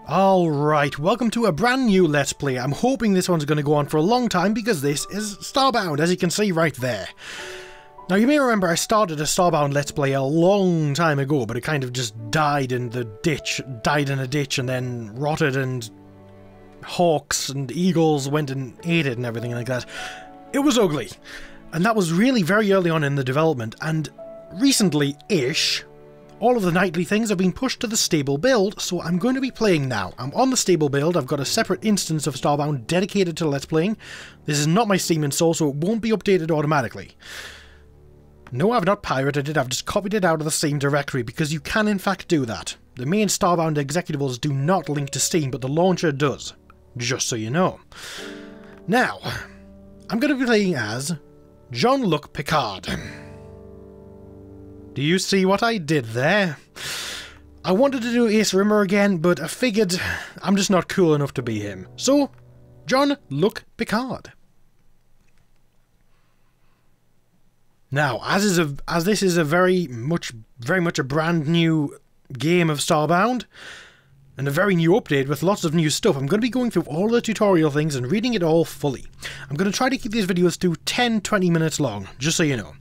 Alright, welcome to a brand new Let's Play. I'm hoping this one's going to go on for a long time because this is Starbound, as you can see right there. Now you may remember I started a Starbound Let's Play a long time ago, but it kind of just died in a ditch and then rotted, and hawks and eagles went and ate it and everything like that. It was ugly. And that was really very early on in the development, and recently-ish, all of the nightly things have been pushed to the stable build, so I'm going to be playing now. I'm on the stable build. I've got a separate instance of Starbound dedicated to Let's Playing. This is not my Steam install, so it won't be updated automatically. No, I've not pirated it, I've just copied it out of the Steam directory, because you can in fact do that. The main Starbound executables do not link to Steam, but the launcher does. Just so you know. Now, I'm going to be playing as Jean-Luc Picard. Do you see what I did there? I wanted to do Ace Rimmer again, but I figured I'm just not cool enough to be him. So, Jean-Luc Picard. Now, as this is a very much a brand new game of Starbound, and a very new update with lots of new stuff, I'm going to be going through all the tutorial things and reading it all fully. I'm going to try to keep these videos to 10-20 minutes long, just so you know.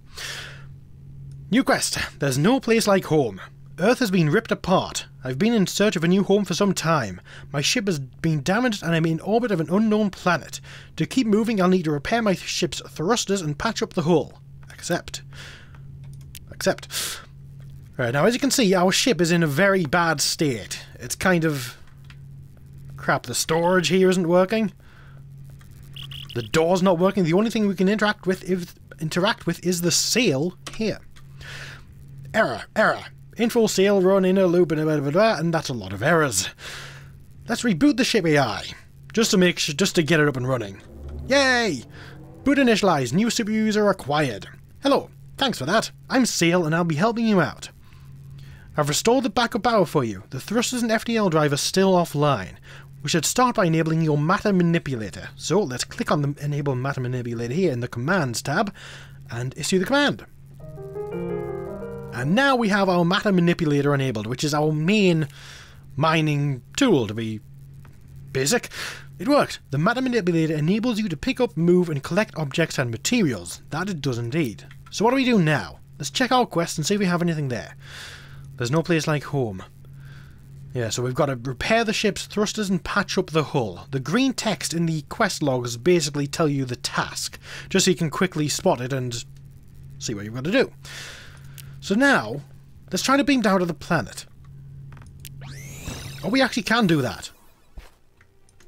New quest. There's no place like home. Earth has been ripped apart. I've been in search of a new home for some time. My ship has been damaged and I'm in orbit of an unknown planet. To keep moving, I'll need to repair my ship's thrusters and patch up the hull. Accept. Right, now as you can see, our ship is in a very bad state. It's kind of... crap, the storage here isn't working. The door's not working. The only thing we can interact with is the sail here. Error. Info sail run inner loop and that's a lot of errors. Let's reboot the ship AI. Just to get it up and running. Yay! Boot initialized. New super user acquired. Hello. Thanks for that. I'm Sail and I'll be helping you out. I've restored the backup power for you. The thrusters and FTL drive are still offline. We should start by enabling your matter manipulator. So let's click on the enable matter manipulator here in the commands tab and issue the command. And now we have our matter manipulator enabled, which is our main mining tool, to be basic. It worked. The matter manipulator enables you to pick up, move, and collect objects and materials. That it does indeed. So what do we do now? Let's check our quest and see if we have anything there. There's no place like home. Yeah, so we've got to repair the ship's thrusters and patch up the hull. The green text in the quest logs basically tell you the task, just so you can quickly spot it and see what you've got to do. So now, let's try to beam down to the planet. Oh, we actually can do that.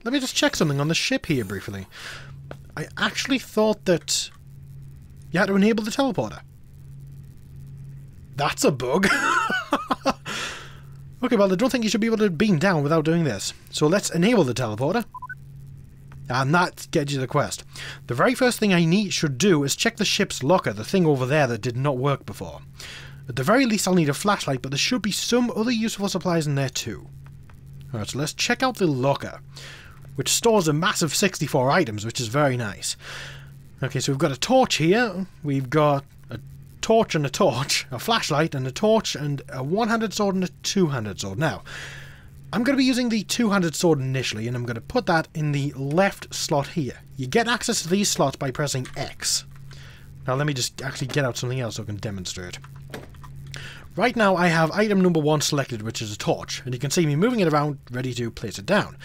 Let me just check something on the ship here briefly. I actually thought that you had to enable the teleporter. That's a bug. Okay, well, I don't think you should be able to beam down without doing this. So let's enable the teleporter. And that gets you the quest. The very first thing I should do is check the ship's locker, the thing over there that did not work before. At the very least I'll need a flashlight, but there should be some other useful supplies in there too. Alright, so let's check out the locker, which stores a massive 64 items, which is very nice. Okay, so we've got a torch here, we've got a torch and a torch, a flashlight and a torch, and a one-handed sword and a two-handed sword. Now, I'm going to be using the two-handed sword initially, and I'm going to put that in the left slot here. You get access to these slots by pressing X. Now let me just actually get out something else so I can demonstrate. Right now I have item number 1 selected, which is a torch, and you can see me moving it around, ready to place it down.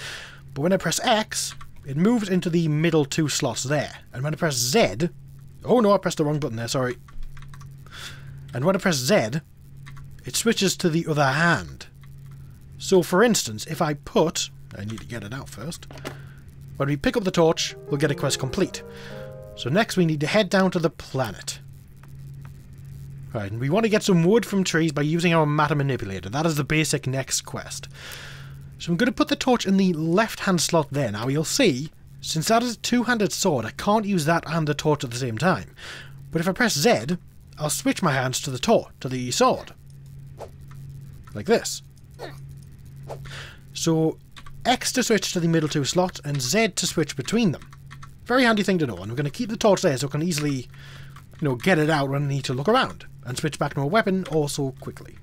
But when I press X, it moves into the middle 2 slots there. And when I press Z... oh no, I pressed the wrong button there, sorry. And when I press Z, it switches to the other hand. So for instance, if I put... I need to get it out first. When we pick up the torch, we'll get a quest complete. So next we need to head down to the planet. Right, and we want to get some wood from trees by using our matter manipulator. That is the basic next quest. So I'm going to put the torch in the left-hand slot there. Now you'll see, since that is a two-handed sword, I can't use that and the torch at the same time. But if I press Z, I'll switch my hands to the sword. Like this. So X to switch to the middle 2 slots and Z to switch between them. Very handy thing to know, and I'm going to keep the torch there so I can easily, get it out when I need to look around and switch back to a weapon also quickly.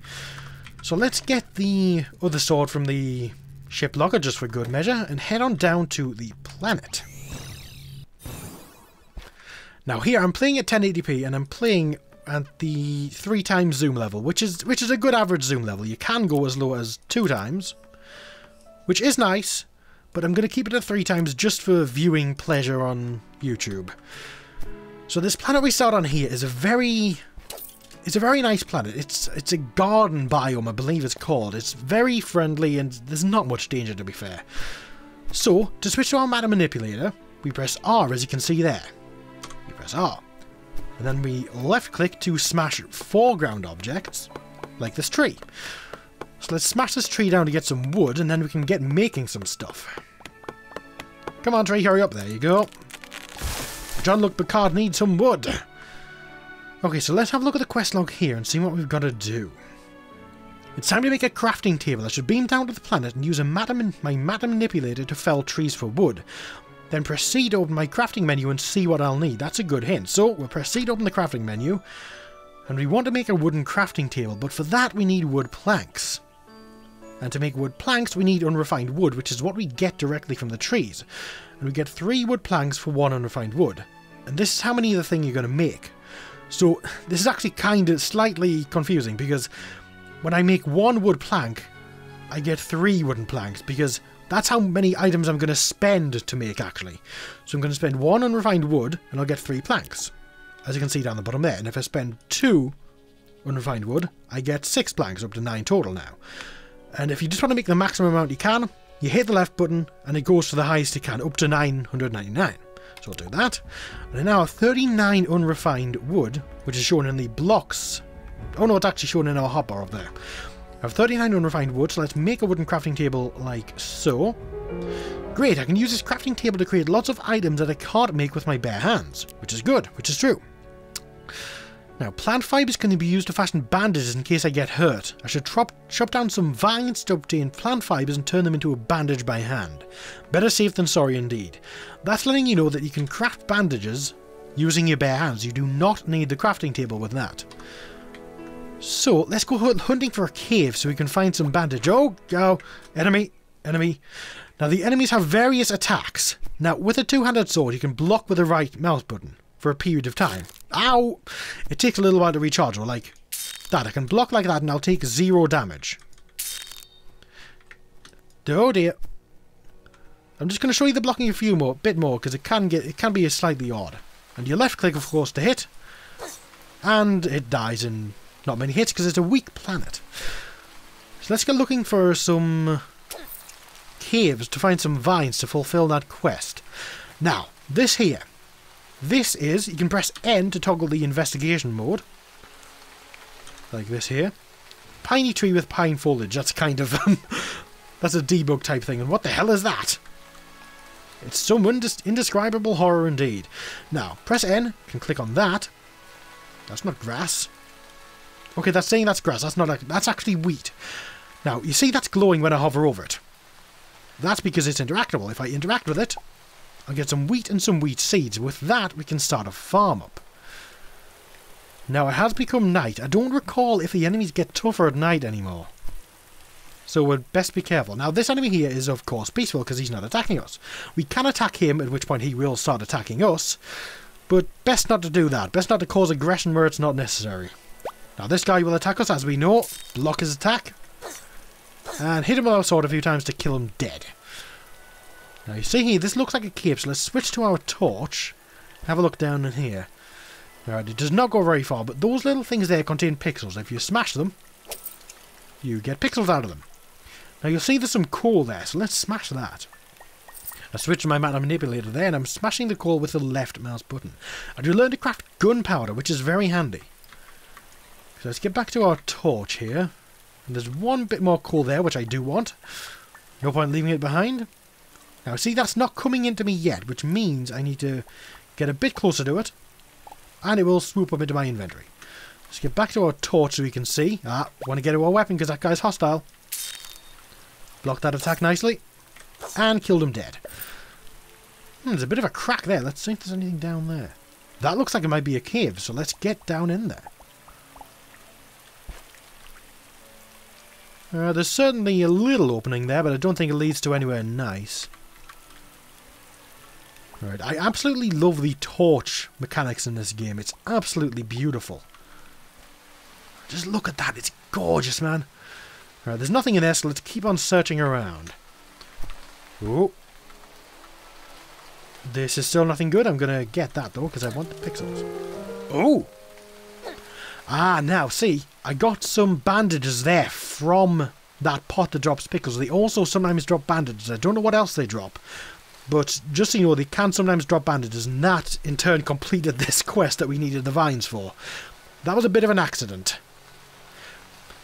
So let's get the other sword from the ship locker just for good measure, and head on down to the planet. Now here I'm playing at 1080p and I'm playing at the 3 times zoom level, which is a good average zoom level. You can go as low as 2 times, which is nice, but I'm going to keep it at 3 times just for viewing pleasure on YouTube. So this planet we start on here is a very nice planet. It's a garden biome, I believe it's called. It's very friendly and there's not much danger, to be fair. So to switch to our matter manipulator, we press R, as you can see there. We press R. And then we left click to smash foreground objects, like this tree. So let's smash this tree down to get some wood, and then we can get making some stuff. Come on, tree, hurry up. There you go. Jean-Luc Picard needs some wood. Okay, so let's have a look at the quest log here and see what we've got to do. It's time to make a crafting table. I should beam down to the planet and use my matter manipulator to fell trees for wood. Then proceed to open my crafting menu and see what I'll need. That's a good hint. So we'll proceed to open the crafting menu. And we want to make a wooden crafting table, but for that we need wood planks. And to make wood planks we need unrefined wood, which is what we get directly from the trees. And we get 3 wood planks for 1 unrefined wood. And this is how many of the thing you're going to make. So this is actually kind of slightly confusing, because when I make 1 wood plank, I get 3 wooden planks, because that's how many items I'm going to spend to make, actually. So I'm going to spend 1 unrefined wood, and I'll get 3 planks, as you can see down the bottom there. And if I spend 2 unrefined wood, I get 6 planks, up to 9 total now. And if you just want to make the maximum amount you can, you hit the left button, and it goes to the highest you can, up to 999. So I'll do that. And I now have 39 unrefined wood, which is shown in the blocks. Oh no, it's actually shown in our hotbar up there. I have 39 unrefined wood, so let's make a wooden crafting table like so. Great, I can use this crafting table to create lots of items that I can't make with my bare hands, which is good, which is true. Now, plant fibers can be used to fashion bandages in case I get hurt. I should chop down some vines to obtain plant fibers and turn them into a bandage by hand. Better safe than sorry indeed. That's letting you know that you can craft bandages using your bare hands. You do not need the crafting table with that. So, let's go hunting for a cave so we can find some bandage. Oh, enemy. Now, the enemies have various attacks. Now, with a two-handed sword, you can block with the right mouse button for a period of time. Ow! It takes a little while to recharge, or like that. I can block like that and I'll take 0 damage. Oh dear. I'm just going to show you the blocking a bit more, because it can be slightly odd. And you left click, of course, to hit. And it dies in not many hits because it's a weak planet. So let's go looking for some caves to find some vines to fulfill that quest. Now, this here. This is, you can press N to toggle the investigation mode. Like this here. Piney tree with pine foliage. That's kind of, that's a debug type thing. And what the hell is that? It's some indescribable horror indeed. Now, press N, you can click on that. That's not grass. Okay, that's saying that's grass. That's actually wheat. Now, you see that's glowing when I hover over it. That's because it's interactable. If I interact with it, I'll get some wheat and some wheat seeds. With that, we can start a farm up. Now, it has become night. I don't recall if the enemies get tougher at night anymore. So we'll best be careful. Now, this enemy here is, of course, peaceful because he's not attacking us. We can attack him, at which point he will start attacking us. But best not to do that. Best not to cause aggression where it's not necessary. Now, this guy will attack us, as we know. Block his attack. And hit him with our sword a few times to kill him dead. Now, you see here, this looks like a cave, so let's switch to our torch. Have a look down in here. Alright, it does not go very far, but those little things there contain pixels. If you smash them, you get pixels out of them. Now, you'll see there's some coal there, so let's smash that. I switched to my matter manipulator there, and I'm smashing the coal with the left mouse button. I do learn to craft gunpowder, which is very handy. So let's get back to our torch here. And there's one bit more coal there, which I do want. No point leaving it behind. Now, see, that's not coming into me yet, which means I need to get a bit closer to it, and it will swoop up into my inventory. Let's get back to our torch so we can see. Want to get to our weapon because that guy's hostile. Blocked that attack nicely, and killed him dead. There's a bit of a crack there. Let's see if there's anything down there. That looks like it might be a cave, so let's get down in there. There's certainly a little opening there, but I don't think it leads to anywhere nice. Alright, I absolutely love the torch mechanics in this game. It's absolutely beautiful. Just look at that. It's gorgeous, man. Alright, there's nothing in there, so let's keep on searching around. Oh. This is still nothing good. I'm going to get that, though, because I want the pixels. Oh! Ah, now, see, I got some bandages there from that pot that drops pickles. They also sometimes drop bandages. I don't know what else they drop. But just so you know, they can sometimes drop bandages, and that, in turn, completed this quest that we needed the vines for. That was a bit of an accident.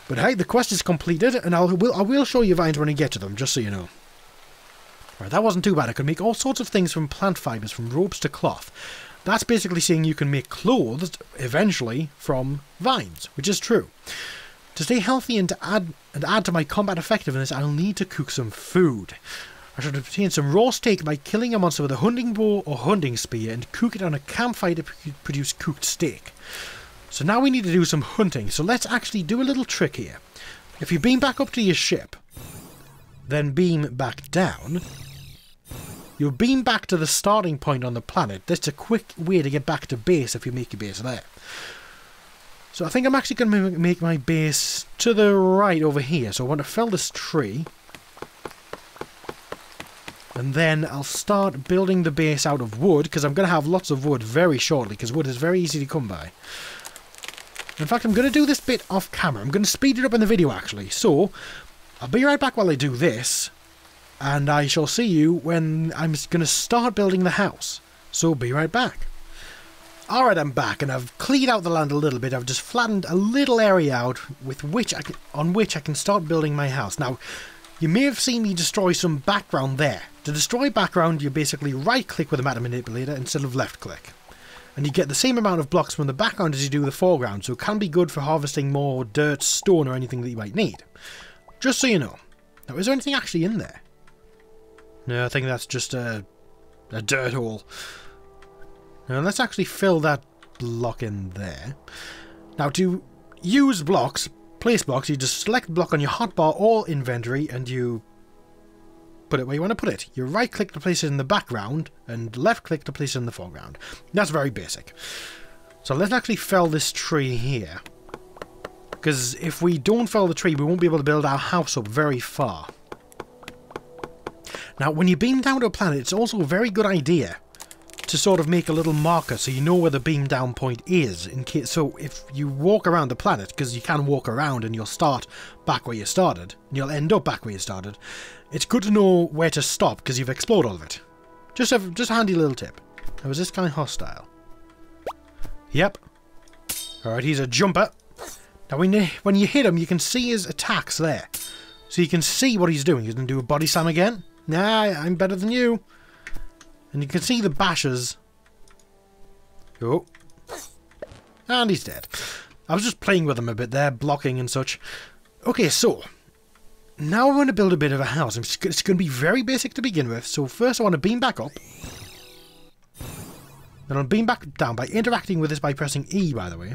But hey, the quest is completed, and I will show you vines when I get to them, just so you know. Right, that wasn't too bad. I could make all sorts of things from plant fibres, from ropes to cloth. That's basically saying you can make clothes, eventually, from vines, which is true. To stay healthy and to add to my combat effectiveness, I'll need to cook some food. I should obtain some raw steak by killing a monster with a hunting bow or hunting spear and cook it on a campfire to produce cooked steak. So now we need to do some hunting, so let's actually do a little trick here. If you beam back up to your ship, then beam back down, you'll beam back to the starting point on the planet. That's a quick way to get back to base if you make your base there. So I think I'm actually going to make my base to the right over here. So I want to fell this tree. And then I'll start building the base out of wood, because I'm going to have lots of wood very shortly, because wood is very easy to come by. In fact, I'm going to do this bit off camera. I'm going to speed it up in the video, actually. So, I'll be right back while I do this, and I shall see you when I'm going to start building the house. So, be right back. Alright, I'm back, and I've cleared out the land a little bit. I've just flattened a little area out on which I can start building my house. Now, you may have seen me destroy some background there. To destroy background, you basically right-click with the map manipulator instead of left-click. And you get the same amount of blocks from the background as you do the foreground, so it can be good for harvesting more dirt, stone, or anything that you might need. Just so you know. Now, is there anything actually in there? No, I think that's just a dirt hole. Now, let's actually fill that block in there. Now, to use blocks, place blocks, you just select block on your hotbar or inventory, and you put it where you want to put it. You right click to place it in the background and left click to place it in the foreground. That's very basic. So let's actually fell this tree here, because if we don't fell the tree we won't be able to build our house up very far. Now when you beam down to a planet, it's also a very good idea to sort of make a little marker so you know where the beam down point is, in case. So if you walk around the planet, because you can walk around and you'll start back where you started and you'll end up back where you started, it's good to know where to stop because you've explored all of it. Just a handy little tip. Now, is this guy hostile? Yep. Alright, he's a jumper. Now when you hit him, you can see his attacks there. So you can see what he's doing. He's going to do a body slam again. Nah, I'm better than you. And you can see the bashes. Oh. And he's dead. I was just playing with him a bit there, blocking and such. Okay, so now I want to build a bit of a house. It's going to be very basic to begin with. So first I want to beam back up. Then I'll beam back down by interacting with this by pressing E, by the way.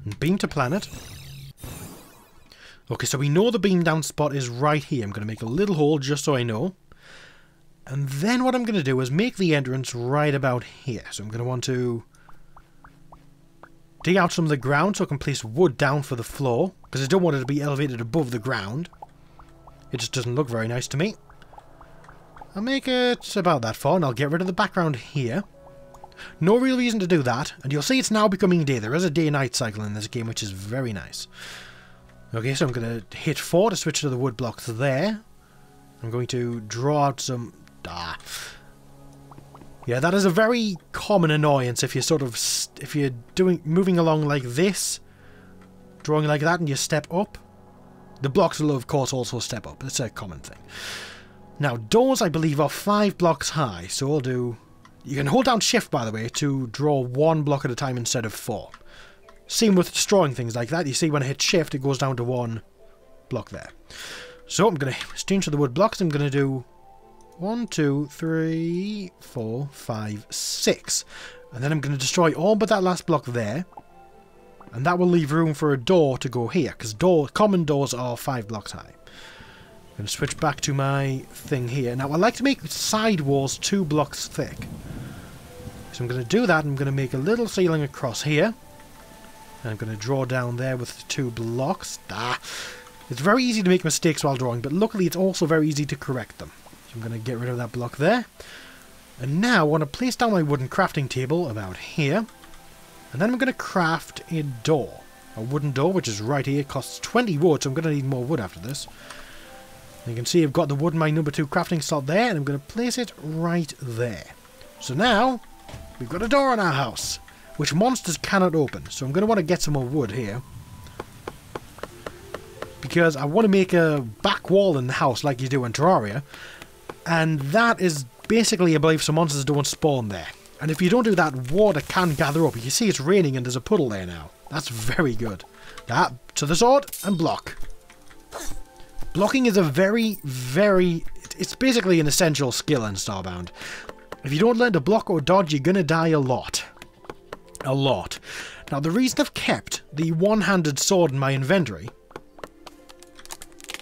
And beam to planet. Okay, so we know the beam down spot is right here. I'm going to make a little hole just so I know. And then what I'm going to do is make the entrance right about here. So I'm going to want to dig out some of the ground so I can place wood down for the floor, because I don't want it to be elevated above the ground. It just doesn't look very nice to me. I'll make it about that far, and I'll get rid of the background here. No real reason to do that, and you'll see it's now becoming day. There is a day-night cycle in this game, which is very nice. Okay, so I'm going to hit 4 to switch to the wood blocks there. I'm going to draw out some... Yeah, that is a very common annoyance if you're moving along like this, drawing like that, and you step up. The blocks will, of course, also step up. It's a common thing. Now, doors, I believe, are 5 blocks high, so I'll do... You can hold down Shift, by the way, to draw 1 block at a time instead of 4. Same with destroying things like that. You see, when I hit Shift, it goes down to 1 block there. So I'm going to change to the wood blocks. I'm going to do 1, 2, 3, 4, 5, 6. And then I'm going to destroy all but that last block there. And that will leave room for a door to go here, because common doors are 5 blocks high. I'm going to switch back to my thing here. Now, I like to make side walls 2 blocks thick. So I'm going to do that. I'm going to make a little ceiling across here. And I'm going to draw down there with the 2 blocks. It's very easy to make mistakes while drawing, but luckily it's also very easy to correct them. So I'm going to get rid of that block there. And now I want to place down my wooden crafting table about here. And then I'm going to craft a door. A wooden door, which is right here. It costs 20 wood, so I'm going to need more wood after this. And you can see I've got the wood in my number 2 crafting slot there, and I'm going to place it right there. So now, we've got a door in our house, which monsters cannot open. So I'm going to want to get some more wood here. Because I want to make a back wall in the house like you do in Terraria. And that is basically, I believe, so monsters don't spawn there. And if you don't do that, water can gather up. You can see it's raining and there's a puddle there now. That's very good. That, to the sword, and block. Blocking is a very, it's basically an essential skill in Starbound. If you don't learn to block or dodge, you're going to die a lot. A lot. Now, the reason I've kept the one-handed sword in my inventory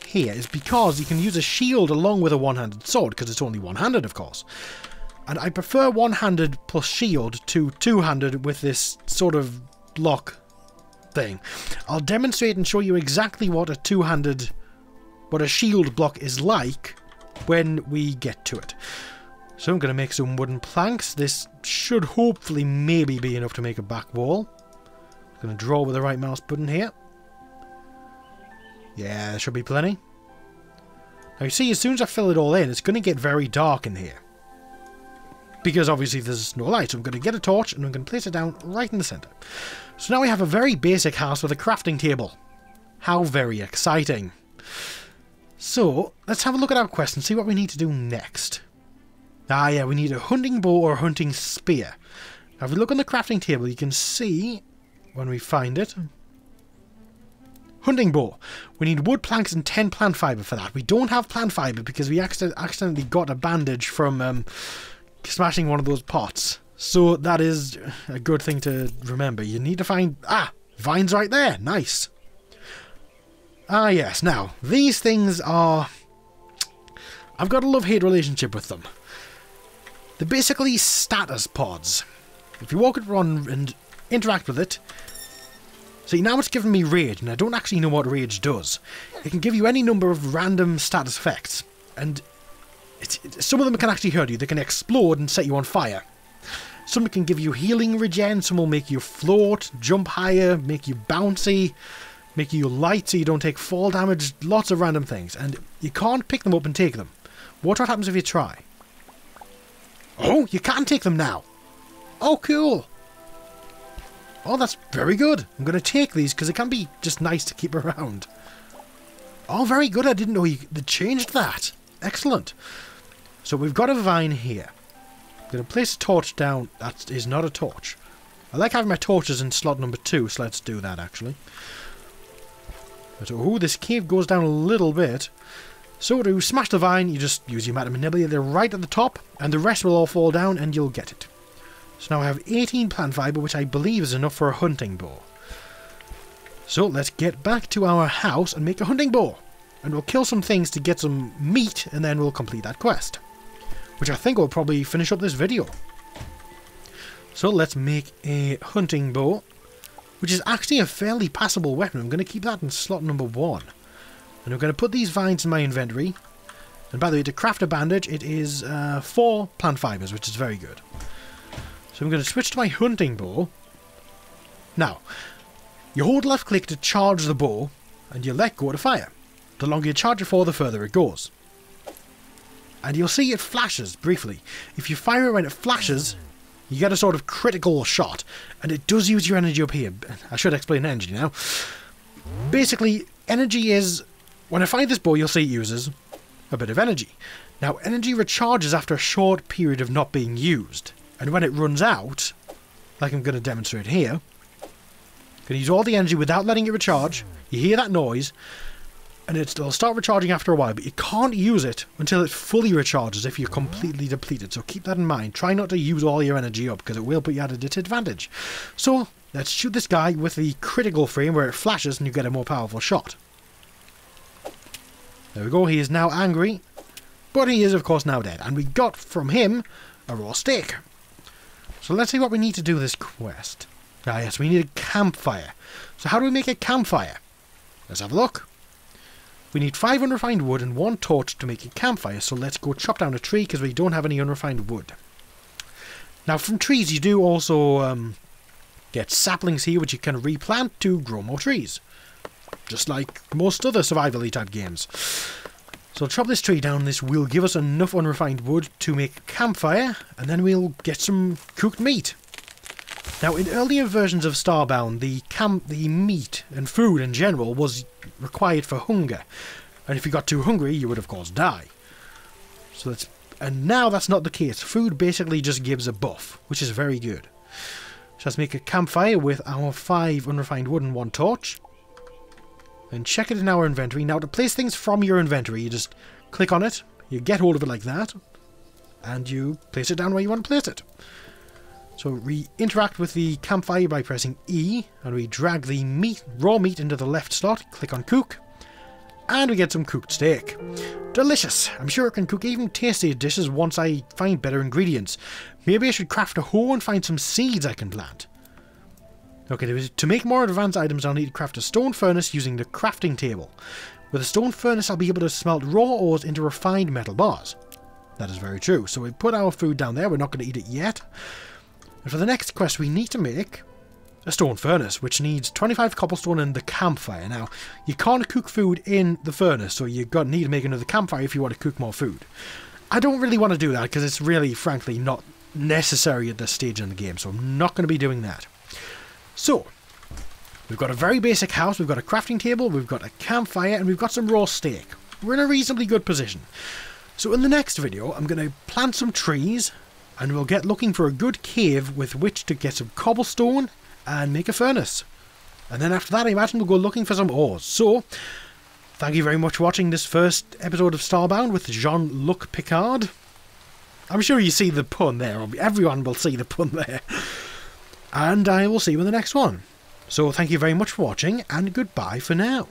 here is because you can use a shield along with a one-handed sword, because it's only one-handed, of course. And I prefer one-handed plus shield to two-handed with this sort of block thing. I'll demonstrate and show you exactly what a two-handed, what a shield block is like when we get to it. So I'm going to make some wooden planks. This should hopefully maybe be enough to make a back wall. I'm going to draw with the right mouse button here. Yeah, there should be plenty. Now you see, as soon as I fill it all in, it's going to get very dark in here. Because obviously there's no light, so I'm going to get a torch and I'm going to place it down right in the centre. So now we have a very basic house with a crafting table. How very exciting. So, let's have a look at our quest and see what we need to do next. Ah yeah, we need a hunting bow or a hunting spear. Now if we look on the crafting table, you can see, when we find it, hunting bow. We need wood planks and 10 plant fibre for that. We don't have plant fibre because we accidentally got a bandage from smashing one of those pots. So that is a good thing to remember. You need to find... vines right there. Nice. Ah yes, now, these things are... I've got a love-hate relationship with them. They're basically status pods. If you walk around and interact with it... See, now it's giving me rage, and I don't actually know what rage does. It can give you any number of random status effects, and some of them can actually hurt you. They can explode and set you on fire. Some can give you healing regen, some will make you float, jump higher, make you bouncy, make you light so you don't take fall damage, lots of random things, and you can't pick them up and take them. Watch what happens if you try. Oh, you can take them now! Oh, cool! Oh, that's very good. I'm going to take these because it can be just nice to keep around. Oh, very good. I didn't know they changed that. Excellent. So we've got a vine here. I'm going to place a torch down. That is not a torch. I like having my torches in slot number 2, so let's do that actually. But, oh, this cave goes down a little bit. So to smash the vine, you just use your manipulator right at the top, and the rest will all fall down and you'll get it. So now I have 18 plant fibre, which I believe is enough for a hunting bow. So let's get back to our house and make a hunting bow. And we'll kill some things to get some meat, and then we'll complete that quest. Which I think will probably finish up this video. So let's make a hunting bow, which is actually a fairly passable weapon. I'm going to keep that in slot number 1. And I'm going to put these vines in my inventory. And by the way, to craft a bandage, it is 4 plant fibres, which is very good. So I'm going to switch to my hunting bow. Now, you hold left click to charge the bow, and you let go to fire. The longer you charge it for, the further it goes. And you'll see it flashes briefly. If you fire it when it flashes, you get a sort of critical shot, and it does use your energy up here. I should explain energy now. Basically, energy is... When I fire this bow, you'll see it uses a bit of energy. Now, energy recharges after a short period of not being used. And when it runs out, like I'm going to demonstrate here, you can use all the energy without letting it recharge. You hear that noise, and it'll start recharging after a while, but you can't use it until it fully recharges if you're completely depleted. So keep that in mind. Try not to use all your energy up, because it will put you at a disadvantage. So, let's shoot this guy with the critical frame where it flashes and you get a more powerful shot. There we go, he is now angry, but he is of course now dead. And we got from him a raw steak. So let's see what we need to do this quest. Ah yes, we need a campfire. So how do we make a campfire? Let's have a look. We need 5 unrefined wood and 1 torch to make a campfire, so let's go chop down a tree because we don't have any unrefined wood. Now from trees you do also get saplings here which you can replant to grow more trees. Just like most other survival-y type games. So chop this tree down, this will give us enough unrefined wood to make a campfire, and then we'll get some cooked meat. Now in earlier versions of Starbound, the meat and food in general was required for hunger. And if you got too hungry, you would of course die. And now that's not the case. Food basically just gives a buff, which is very good. So let's make a campfire with our 5 unrefined wood and 1 torch. And check it in our inventory. Now to place things from your inventory, you just click on it, you get hold of it like that, and you place it down where you want to place it. So we interact with the campfire by pressing E, and we drag the raw meat into the left slot, click on cook, and we get some cooked steak. Delicious! I'm sure I can cook even tastier dishes once I find better ingredients. Maybe I should craft a hoe and find some seeds I can plant. Okay, to make more advanced items I'll need to craft a stone furnace using the crafting table. With a stone furnace I'll be able to smelt raw ores into refined metal bars. That is very true. So we put our food down there, we're not going to eat it yet. And for the next quest we need to make a stone furnace, which needs 25 cobblestone and the campfire. Now, you can't cook food in the furnace, so you need to make another campfire if you want to cook more food. I don't really want to do that because it's really, frankly, not necessary at this stage in the game, so I'm not going to be doing that. So, we've got a very basic house, we've got a crafting table, we've got a campfire, and we've got some raw steak. We're in a reasonably good position. So in the next video, I'm going to plant some trees, and we'll get looking for a good cave with which to get some cobblestone and make a furnace. And then after that, I imagine we'll go looking for some ores. So, thank you very much for watching this first episode of Starbound with Jean-Luc Picard. I'm sure you see the pun there, everyone will see the pun there. And I will see you in the next one. So thank you very much for watching, and goodbye for now.